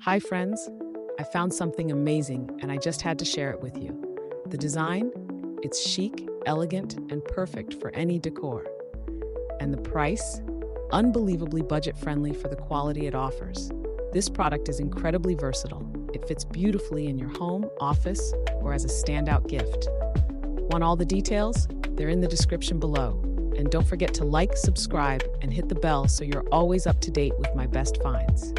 Hi friends, I found something amazing and I just had to share it with you. The design? It's chic, elegant, and perfect for any decor. And the price? Unbelievably budget-friendly for the quality it offers. This product is incredibly versatile. It fits beautifully in your home, office, or as a standout gift. Want all the details? They're in the description below. And don't forget to like, subscribe, and hit the bell so you're always up to date with my best finds.